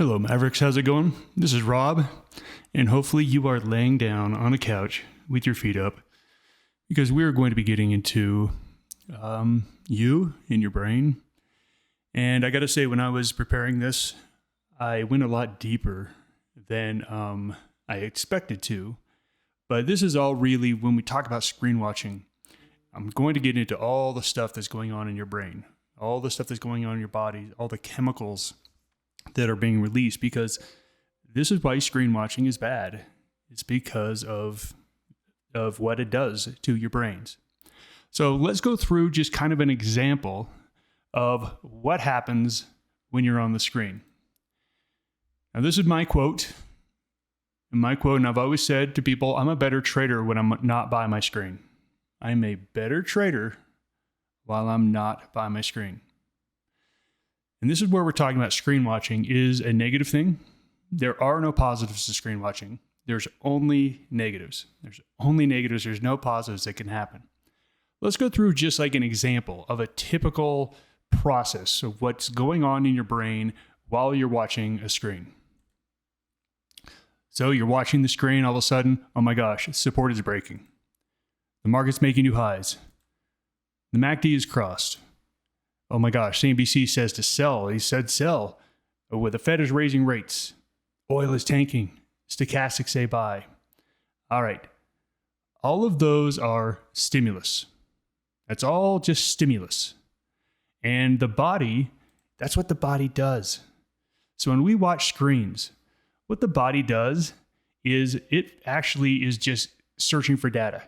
Hello, Mavericks. How's it going? This is Rob, and hopefully you are laying down on a couch with your feet up because we're going to be getting into you and your brain. And I got to say, when I was preparing this, I went a lot deeper than I expected to. But this is all really, when we talk about screen watching, I'm going to get into all the stuff that's going on in your brain, all the stuff that's going on in your body, all the chemicals that are being released, because this is why screen watching is bad. It's because of what it does to your brains. So let's go through just kind of an example of what happens when you're on the screen. Now, this is my quote. And I've always said to people, I'm a better trader when I'm not by my screen. I'm a better trader while I'm not by my screen. And this is where we're talking about screen watching is a negative thing. There are no positives to screen watching. There's only negatives. There's no positives that can happen. Let's go through just like an example of a typical process of what's going on in your brain while you're watching a screen. So you're watching the screen, all of a sudden, oh my gosh, support is breaking. The market's making new highs. The MACD is crossed. Oh my gosh, CNBC says to sell. He said sell. Oh, the Fed is raising rates. Oil is tanking. Stochastics say buy. All right. All of those are stimulus. That's all just stimulus. And the body, that's what the body does. So when we watch screens, what the body does is it actually is just searching for data.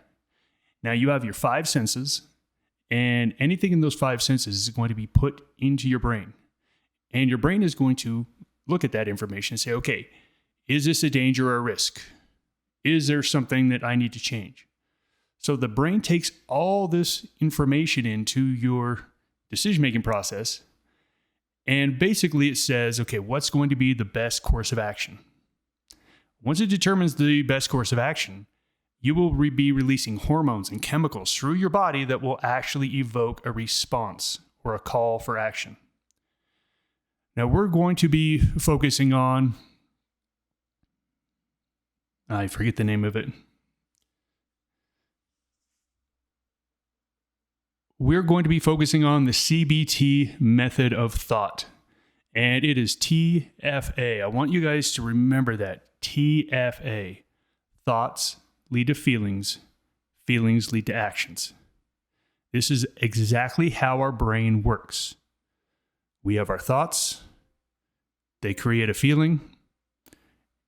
Now you have your five senses, and anything in those five senses is going to be put into your brain. And your brain is going to look at that information and say, okay, is this a danger or a risk? Is there something that I need to change? So the brain takes all this information into your decision-making process, and basically it says, okay, what's going to be the best course of action? Once it determines the best course of action, you will be releasing hormones and chemicals through your body that will actually evoke a response or a call for action. Now we're going to be focusing on, I forget the name of it. We're going to be focusing on the CBT method of thought. And it is TFA. I want you guys to remember that. TFA. Thoughts lead to feelings. Feelings lead to actions. This is exactly how our brain works. We have our thoughts. They create a feeling.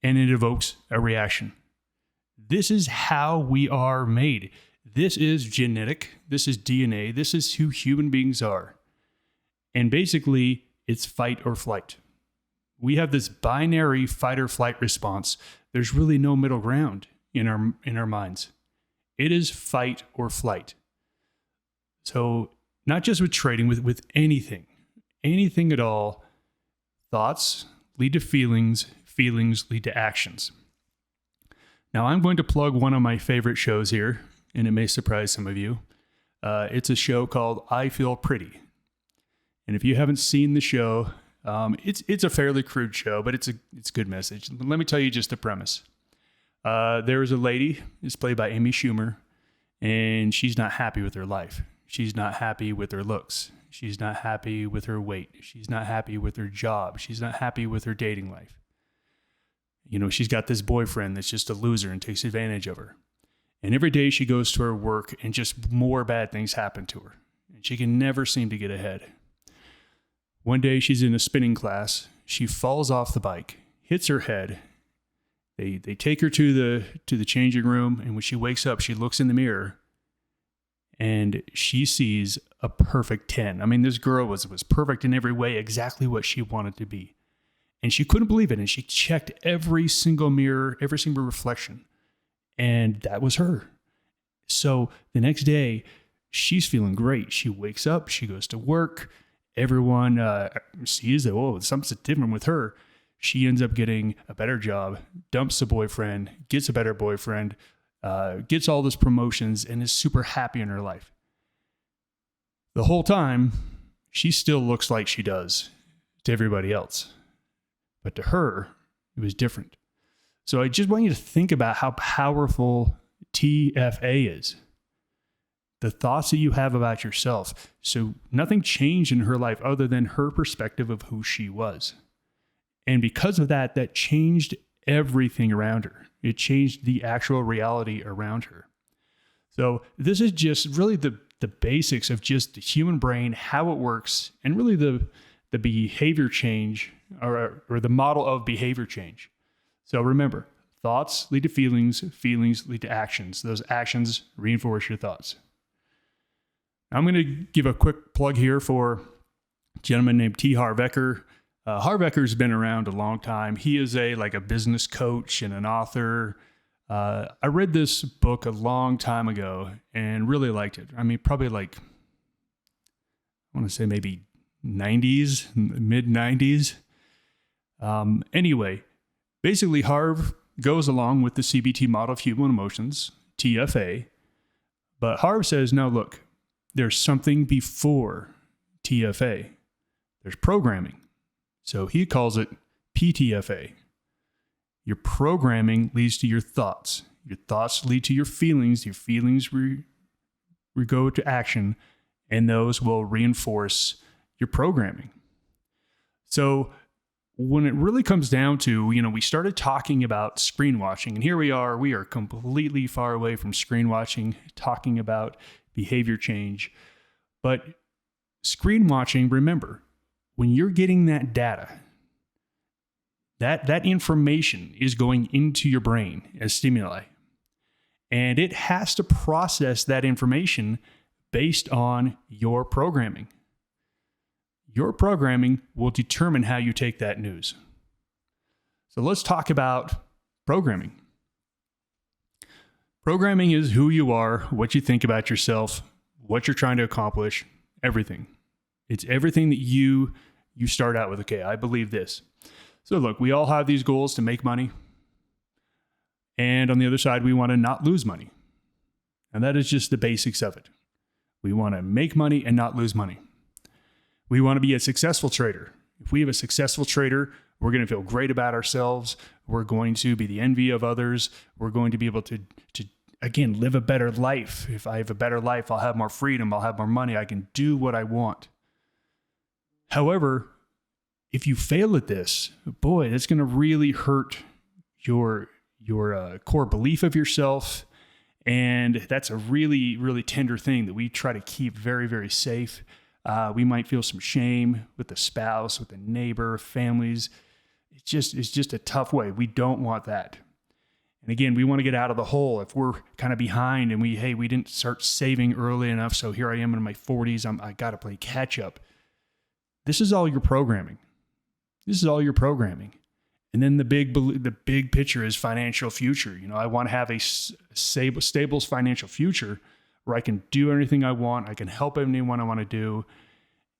And it evokes a reaction. This is how we are made. This is genetic. This is DNA. This is who human beings are. And basically, it's fight or flight. We have this binary fight or flight response. There's really no middle ground in our minds. It is fight or flight. So not just with trading, with anything at all, thoughts lead to feelings, feelings lead to actions. Now I'm going to plug one of my favorite shows here, and it may surprise some of you. It's a show called I Feel Pretty. And if you haven't seen the show, it's a fairly crude show, but it's a good message. Let me tell you just the premise. There is a lady, it's played by Amy Schumer, and she's not happy with her life. She's not happy with her looks. She's not happy with her weight. She's not happy with her job. She's not happy with her dating life. You know, she's got this boyfriend that's just a loser and takes advantage of her. And every day she goes to her work and just more bad things happen to her. And she can never seem to get ahead. One day she's in a spinning class. She falls off the bike, hits her head. They take her to the changing room, and when she wakes up, she looks in the mirror and she sees a perfect 10. I mean, this girl was perfect in every way, exactly what she wanted to be. And she couldn't believe it. And she checked every single mirror, every single reflection. And that was her. So the next day, she's feeling great. She wakes up, she goes to work. Everyone sees that, oh, something's different with her. She ends up getting a better job, dumps the boyfriend, gets a better boyfriend, gets all those promotions, and is super happy in her life. The whole time, she still looks like she does to everybody else. But to her, it was different. So I just want you to think about how powerful TFA is. The thoughts that you have about yourself. So nothing changed in her life other than her perspective of who she was. And because of that, that changed everything around her. It changed the actual reality around her. So this is just really the basics of just the human brain, how it works, and really the behavior change or the model of behavior change. So remember, thoughts lead to feelings, feelings lead to actions. Those actions reinforce your thoughts. I'm going to give a quick plug here for a gentleman named T. Harv Eker. Harv Eker's been around a long time. He is a business coach and an author. I read this book a long time ago and really liked it. I mean, probably I want to say maybe 90s, mid 90s. Anyway, basically Harv goes along with the CBT model of human emotions, TFA. But Harv says, no, look, there's something before TFA. There's programming. So he calls it PTFA. Your programming leads to your thoughts. Your thoughts lead to your feelings. Your feelings go to action, and those will reinforce your programming. So when it really comes down to, we started talking about screen watching, and here we are completely far away from screen watching, talking about behavior change. But screen watching, remember, when you're getting that data, that information is going into your brain as stimuli. And it has to process that information based on your programming. Your programming will determine how you take that news. So let's talk about programming. Programming is who you are, what you think about yourself, what you're trying to accomplish, everything. It's everything that you start out with. Okay, I believe this. So look, we all have these goals to make money. And on the other side, we want to not lose money. And that is just the basics of it. We want to make money and not lose money. We want to be a successful trader. If we have a successful trader, we're going to feel great about ourselves. We're going to be the envy of others. We're going to be able to again, live a better life. If I have a better life, I'll have more freedom. I'll have more money. I can do what I want. However, if you fail at this, boy, that's going to really hurt your core belief of yourself. And that's a really, really tender thing that we try to keep very, very safe. We might feel some shame with the spouse, with the neighbor, families. It's just a tough way. We don't want that. And again, we want to get out of the hole. If we're kind of behind and we didn't start saving early enough, so here I am in my 40s, I got to play catch up. This is all your programming. This is all your programming. And then the big picture is financial future. I want to have a stable financial future where I can do anything I want. I can help anyone I want to do.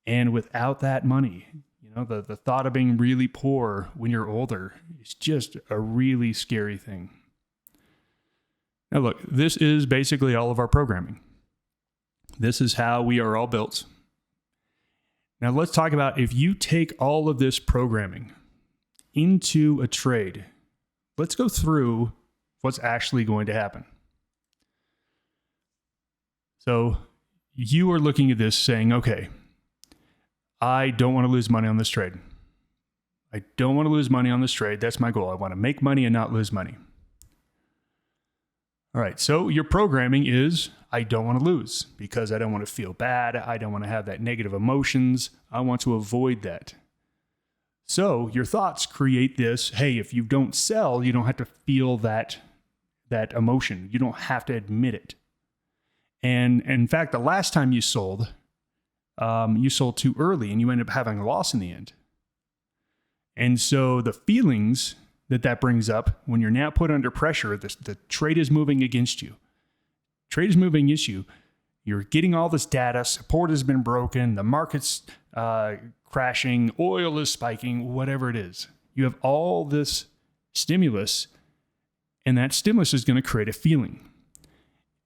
And without that money, the thought of being really poor when you're older is just a really scary thing. Now look, this is basically all of our programming. This is how we are all built. Now let's talk about if you take all of this programming into a trade. Let's go through what's actually going to happen. So you are looking at this saying, okay, I don't want to lose money on this trade. I don't want to lose money on this trade. That's my goal. I want to make money and not lose money. All right, so your programming is, I don't want to lose because I don't want to feel bad. I don't want to have that negative emotions. I want to avoid that. So your thoughts create this, hey, if you don't sell, you don't have to feel that emotion. You don't have to admit it. And in fact, the last time you sold too early and you end up having a loss in the end. And so the feelings that brings up when you're now put under pressure, the trade is moving against you. Trade is moving against you. You're getting all this data. Support has been broken. The market's crashing. Oil is spiking, whatever it is. You have all this stimulus, and that stimulus is going to create a feeling.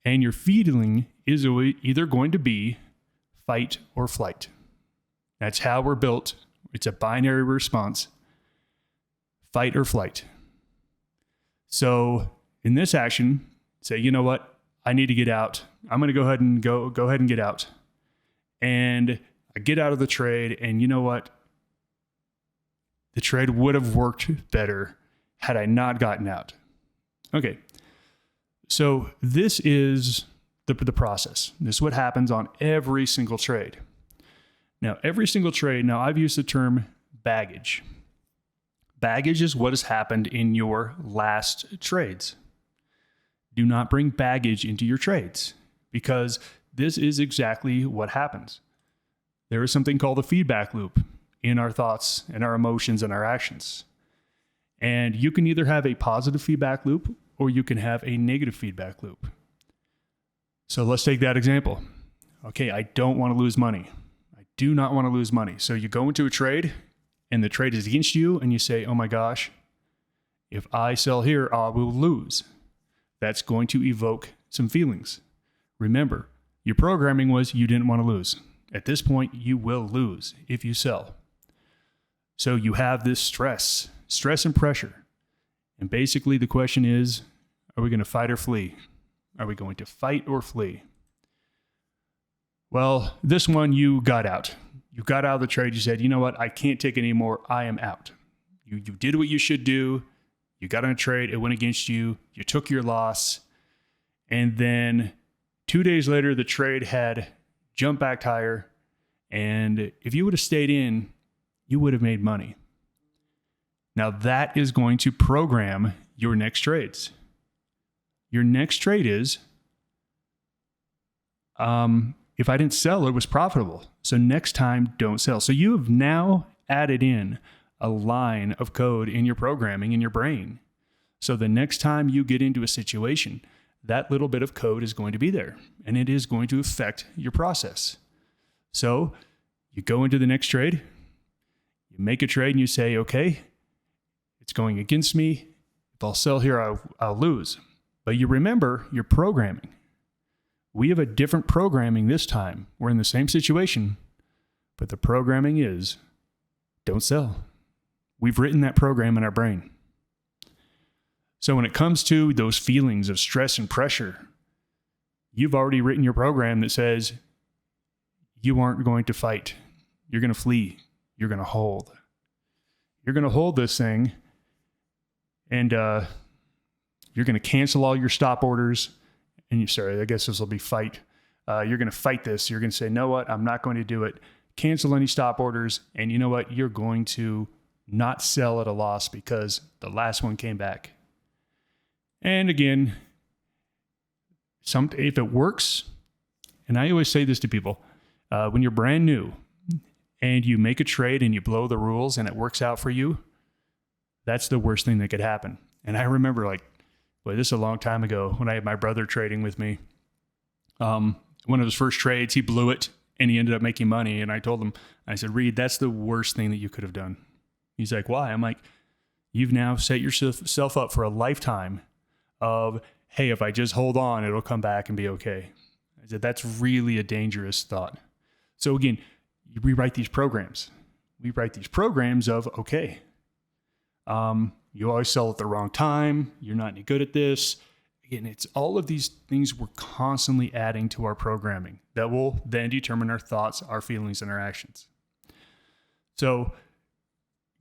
And your feeling is either going to be fight or flight. That's how we're built. It's a binary response. fight or flight. So in this action, say, you know what? I need to get out. I'm going to go ahead and get out. And I get out of the trade, and you know what? The trade would have worked better had I not gotten out. Okay. So this is the process. This is what happens on every single trade. Now, I've used the term baggage. Baggage is what has happened in your last trades. Do not bring baggage into your trades, because this is exactly what happens. There is something called a feedback loop in our thoughts and our emotions and our actions. And you can either have a positive feedback loop or you can have a negative feedback loop. So let's take that example. Okay, I don't want to lose money. I do not want to lose money. So you go into a trade and the trade is against you and you say, oh my gosh, if I sell here, I will lose. That's going to evoke some feelings. Remember, your programming was you didn't want to lose. At this point, you will lose if you sell. So you have this stress and pressure. And basically the question is, are we going to fight or flee? Are we going to fight or flee? Well, this one, you got out. You got out of the trade. You said, you know what? I can't take it anymore. I am out. You did what you should do. You got on a trade. It went against you. You took your loss. And then 2 days later, the trade had jumped back higher. And if you would have stayed in, you would have made money. Now that is going to program your next trades. Your next trade is, if I didn't sell, it was profitable. So next time, don't sell. So you have now added in a line of code in your programming in your brain. So the next time you get into a situation, that little bit of code is going to be there, and it is going to affect your process. So you go into the next trade, you make a trade, and you say, okay, it's going against me. If I'll sell here, I'll lose. But you remember your programming. We have a different programming this time. We're in the same situation, but the programming is don't sell. We've written that program in our brain. So when it comes to those feelings of stress and pressure, you've already written your program that says you aren't going to fight. You're going to flee. You're going to hold. You're going to hold this thing, and you're going to cancel all your stop orders. And I guess this will be fight. You're going to fight this. You're going to say, know what? I'm not going to do it. Cancel any stop orders. And you know what? You're going to not sell at a loss because the last one came back. And again, if it works, and I always say this to people, when you're brand new and you make a trade and you blow the rules and it works out for you, that's the worst thing that could happen. And I remember this is a long time ago when I had my brother trading with me. One of his first trades, he blew it and he ended up making money. And I told him, I said, Reed, that's the worst thing that you could have done. He's like, why? I'm like, you've now set yourself up for a lifetime of, hey, if I just hold on, it'll come back and be okay. I said, that's really a dangerous thought. So again, you rewrite these programs. We write these programs of, okay, you always sell at the wrong time. You're not any good at this. Again, it's all of these things we're constantly adding to our programming that will then determine our thoughts, our feelings, and our actions. So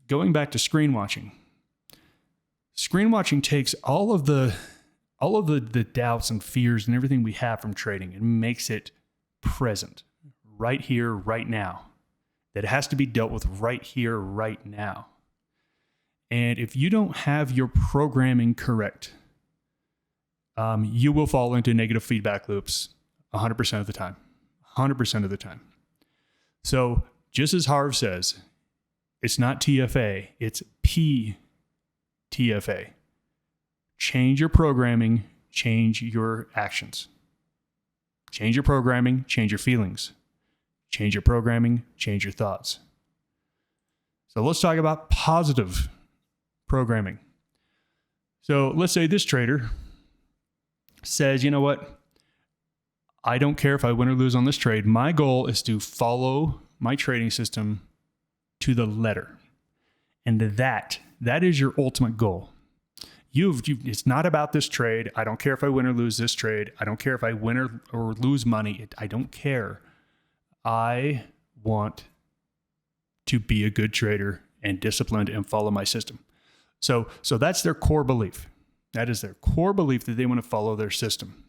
going back to screen watching. Screen watching takes all of the doubts and fears and everything we have from trading and makes it present, right here, right now. That it has to be dealt with right here, right now. And if you don't have your programming correct, you will fall into negative feedback loops 100% of the time. 100% of the time. So just as Harv says, it's not TFA, it's PTFA. Change your programming, change your actions. Change your programming, change your feelings. Change your programming, change your thoughts. So let's talk about positive programming. So let's say this trader says, you know what? I don't care if I win or lose on this trade. My goal is to follow my trading system to the letter. And that That is your ultimate goal. It's not about this trade. I don't care if I win or lose this trade. I don't care if I win or lose money. I don't care. I want to be a good trader and disciplined and follow my system. So that's their core belief. That is their core belief, that they want to follow their system.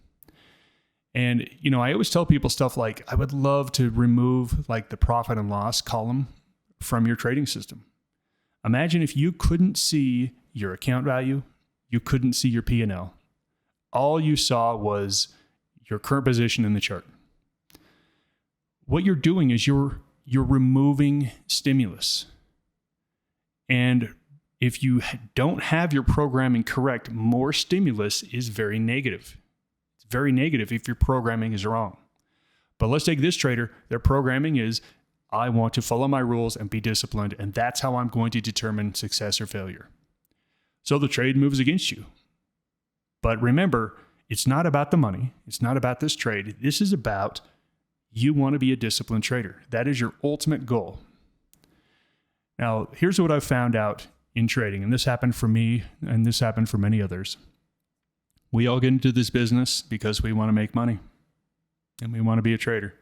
And, I always tell people stuff like, I would love to remove like the profit and loss column from your trading system. Imagine if you couldn't see your account value, you couldn't see your P&L. All you saw was your current position in the chart. What you're doing is you're removing stimulus. And if you don't have your programming correct, more stimulus is very negative. It's very negative if your programming is wrong. But let's take this trader. Their programming is, I want to follow my rules and be disciplined, and that's how I'm going to determine success or failure. So the trade moves against you. But remember, it's not about the money. It's not about this trade. This is about you want to be a disciplined trader. That is your ultimate goal. Now, here's what I've found out in trading, and this happened for me, and this happened for many others. We all get into this business because we want to make money, and we want to be a trader.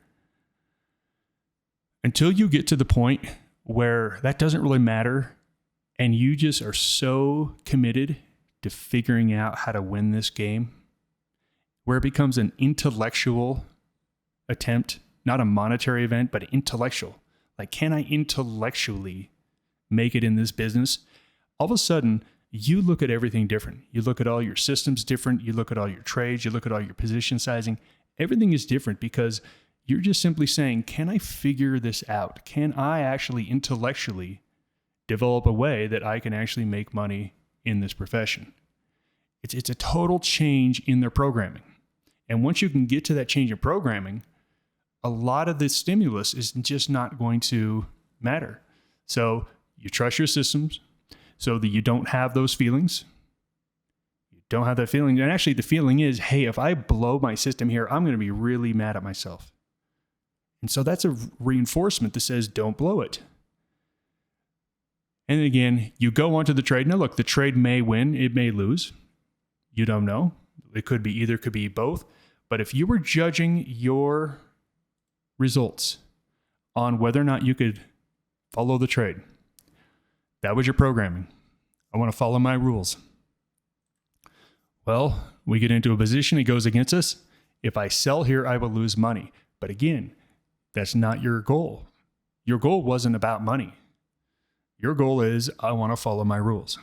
Until you get to the point where that doesn't really matter, and you just are so committed to figuring out how to win this game, where it becomes an intellectual attempt, not a monetary event, but intellectual. Like, can I intellectually make it in this business? All of a sudden, you look at everything different. You look at all your systems different. You look at all your trades. You look at all your position sizing. Everything is different because you're just simply saying, can I figure this out? Can I actually intellectually develop a way that I can actually make money in this profession? It's a total change in their programming. And once you can get to that change in programming, a lot of the stimulus is just not going to matter. So you trust your systems so that you don't have those feelings. You don't have that feeling. And actually the feeling is, hey, if I blow my system here, I'm going to be really mad at myself. And so that's a reinforcement that says, don't blow it. And again, you go onto the trade. Now look, the trade may win, it may lose. You don't know. It could be either, could be both. But if you were judging your results on whether or not you could follow the trade, that was your programming. I want to follow my rules. Well, we get into a position, it goes against us. If I sell here, I will lose money. But again, that's not your goal. Your goal wasn't about money. Your goal is, I want to follow my rules.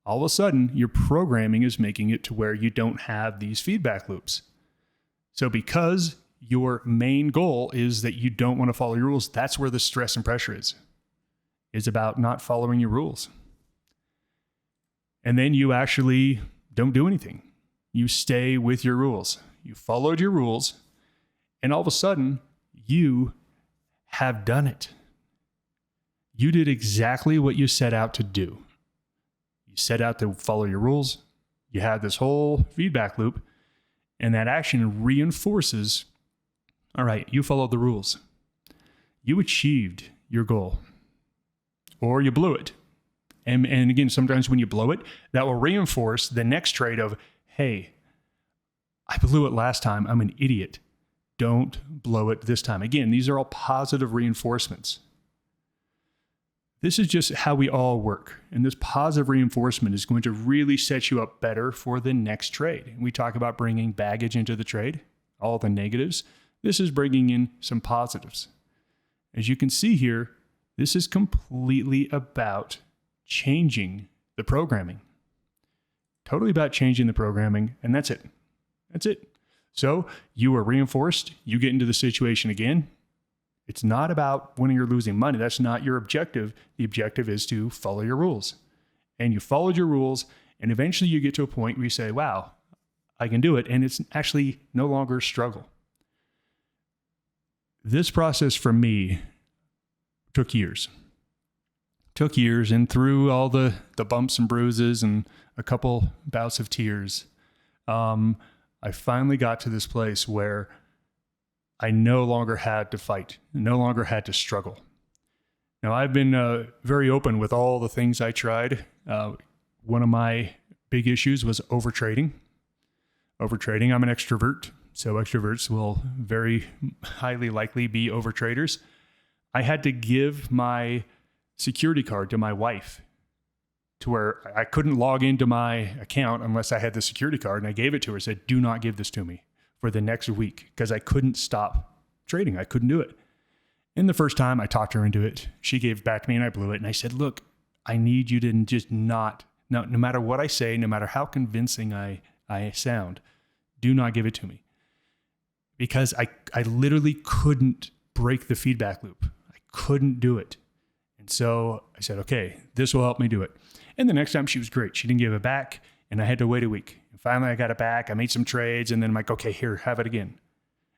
All of a sudden, your programming is making it to where you don't have these feedback loops. So because your main goal is that you don't want to follow your rules, that's where the stress and pressure is. It's about not following your rules. And then you actually don't do anything. You stay with your rules. You followed your rules, and all of a sudden, you have done it. You did exactly what you set out to do. You set out to follow your rules. You had this whole feedback loop, and that action reinforces, all right, you followed the rules. You achieved your goal, or you blew it. And again, sometimes when you blow it, that will reinforce the next trade of, hey, I blew it last time. I'm an idiot. Don't blow it this time. Again, these are all positive reinforcements. This is just how we all work. And this positive reinforcement is going to really set you up better for the next trade. We talk about bringing baggage into the trade, all the negatives. This is bringing in some positives. As you can see here, this is completely about changing the programming. Totally about changing the programming, and that's it. That's it. So you are reinforced. You get into the situation again. It's not about winning or losing money. That's not your objective. The objective is to follow your rules. And you followed your rules, and eventually you get to a point where you say, wow, I can do it. And it's actually no longer a struggle. This process for me took years. And through all the bumps and bruises and a couple bouts of tears, I finally got to this place where I no longer had to fight, no longer had to struggle. Now, I've been very open with all the things I tried. One of my big issues was overtrading. Overtrading, I'm an extrovert, so extroverts will very highly likely be overtraders. I had to give my security card to my wife to where I couldn't log into my account unless I had the security card, and I gave it to her. I said, do not give this to me for the next week because I couldn't stop trading. I couldn't do it. And the first time I talked her into it, she gave it back to me and I blew it. And I said, look, I need you to just no matter what I say, no matter how convincing I sound, do not give it to me. Because I literally couldn't break the feedback loop. I couldn't do it. And so I said, okay, this will help me do it. And the next time she was great. She didn't give it back and I had to wait a week. And finally I got it back. I made some trades and then I'm like, okay, here, have it again.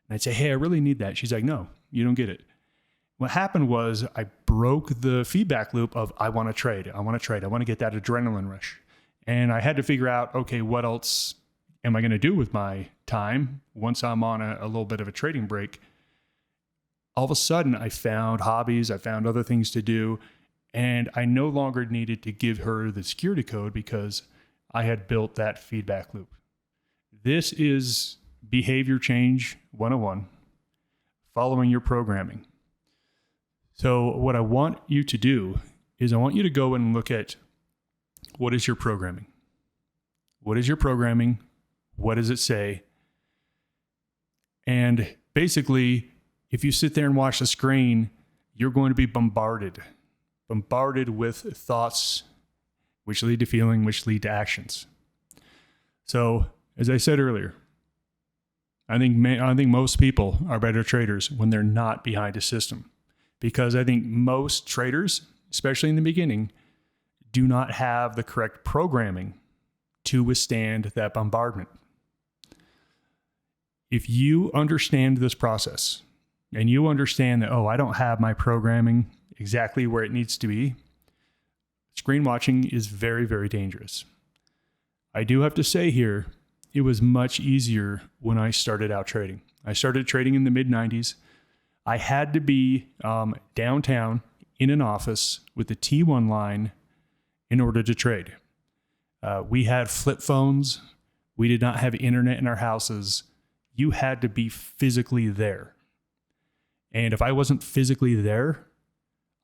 And I'd say, hey, I really need that. She's like, no, you don't get it. What happened was I broke the feedback loop of I want to trade. I want to get that adrenaline rush. And I had to figure out, okay, what else am I going to do with my time once I'm on a little bit of a trading break? All of a sudden, I found hobbies. I found other things to do. And I no longer needed to give her the security code because I had built that feedback loop. This is behavior change 101, following your programming. So what I want you to do is I want you to go and look at what is your programming? What is your programming? What does it say? And basically, if you sit there and watch the screen, you're going to be bombarded with thoughts which lead to feeling, which lead to actions. So as I said earlier, I think most people are better traders when they're not behind a system. Because I think most traders, especially in the beginning, do not have the correct programming to withstand that bombardment. If you understand this process and you understand that, I don't have my programming exactly where it needs to be, screen watching is very, very dangerous. I do have to say here, it was much easier when I started out trading. I started trading in the mid-90s. I had to be downtown in an office with the T1 line in order to trade. We had flip phones. We did not have internet in our houses. You had to be physically there. And if I wasn't physically there,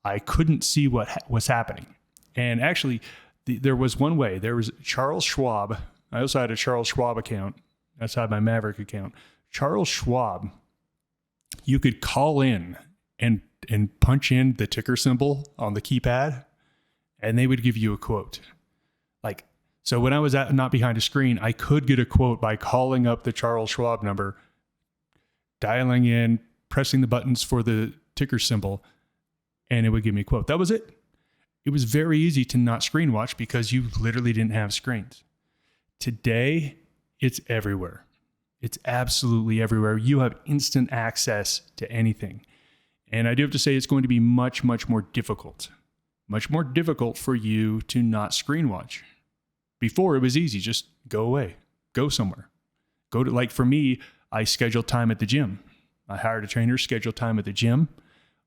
I couldn't see what was happening. And actually, there was one way. There was Charles Schwab. I also had a Charles Schwab account. That's how my Maverick account. Charles Schwab, you could call in and punch in the ticker symbol on the keypad, and they would give you a quote. So when I was not behind a screen, I could get a quote by calling up the Charles Schwab number, dialing in, pressing the buttons for the ticker symbol, and it would give me a quote. That was it. It was very easy to not screen watch because you literally didn't have screens. Today, it's everywhere. It's absolutely everywhere. You have instant access to anything. And I do have to say it's going to be much, much more difficult for you to not screen watch. Before it was easy, just go away, go somewhere. For me, I scheduled time at the gym. I hired a trainer, scheduled time at the gym.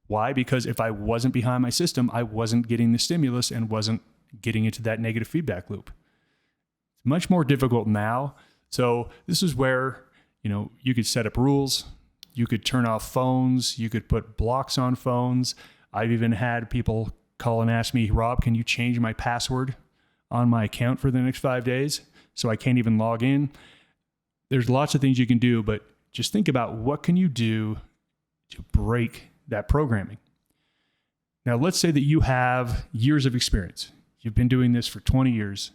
Why? Because if I wasn't behind my system, I wasn't getting the stimulus and wasn't getting into that negative feedback loop. It's much more difficult now. So this is where, you could set up rules. You could turn off phones. You could put blocks on phones. I've even had people call and ask me, Rob, can you change my password on my account for the next 5 days so I can't even log in? There's lots of things you can do, but just think about what can you do to break that programming. Now, let's say that you have years of experience. You've been doing this for 20 years.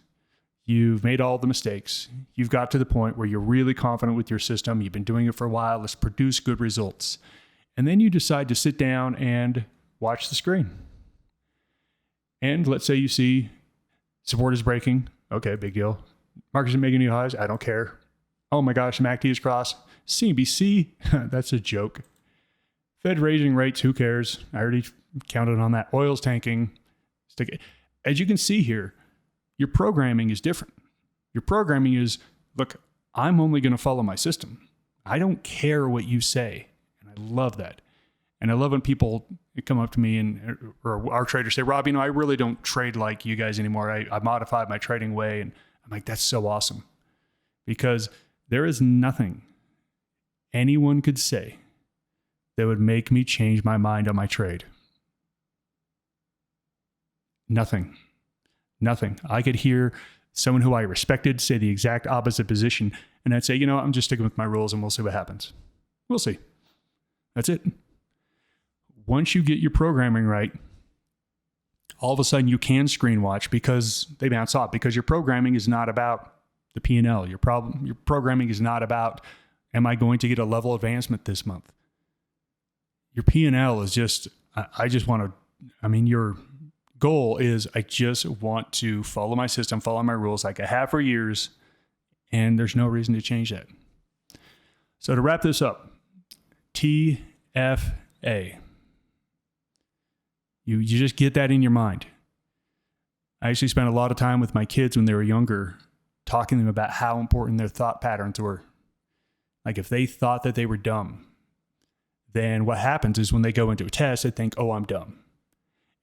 You've made all the mistakes. You've got to the point where you're really confident with your system. You've been doing it for a while. Let's produce good results. And then you decide to sit down and watch the screen. And let's say you see support is breaking. Okay, big deal. Markets are making new highs. I don't care. Oh my gosh, MACD is crossed. CNBC, that's a joke. Fed raising rates, who cares? I already counted on that. Oil's tanking. As you can see here, your programming is different. Your programming is, look, I'm only going to follow my system. I don't care what you say. And I love that. And I love when people They come up to me or our traders say, Rob, I really don't trade like you guys anymore. I modified my trading way. And I'm like, that's so awesome, because there is nothing anyone could say that would make me change my mind on my trade. Nothing. I could hear someone who I respected say the exact opposite position, and I'd say, I'm just sticking with my rules and we'll see what happens. We'll see. That's it. Once you get your programming right, all of a sudden you can screen watch because they bounce off, because your programming is not about the P&L. Your programming is not about, am I going to get a level advancement this month? Your P&L is just, your goal is, I just want to follow my system, follow my rules like I have for years, and there's no reason to change that. So to wrap this up, TFA. You just get that in your mind. I actually spent a lot of time with my kids when they were younger, talking to them about how important their thought patterns were. Like if they thought that they were dumb, then what happens is when they go into a test, they think, oh, I'm dumb.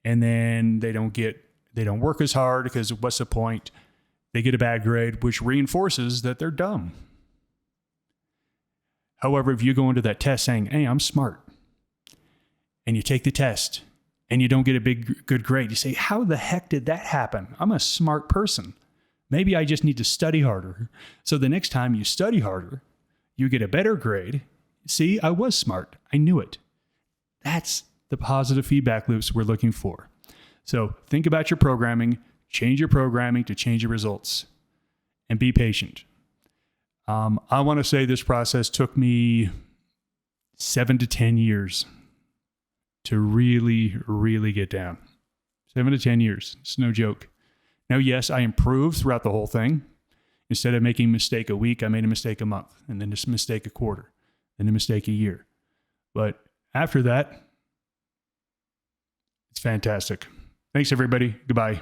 And then they don't work as hard because what's the point? They get a bad grade, which reinforces that they're dumb. However, if you go into that test saying, hey, I'm smart, and you take the test and you don't get a good grade, you say, how the heck did that happen? I'm a smart person. Maybe I just need to study harder. So the next time you study harder, you get a better grade. See, I was smart. I knew it. That's the positive feedback loops we're looking for. So think about your programming, change your programming to change your results, and be patient. I want to say this process took me 7 to 10 years to really, really get down. 7 to 10 years. It's no joke. Now, yes, I improved throughout the whole thing. Instead of making a mistake a week, I made a mistake a month, and then a mistake a quarter, then a mistake a year. But after that, it's fantastic. Thanks, everybody. Goodbye.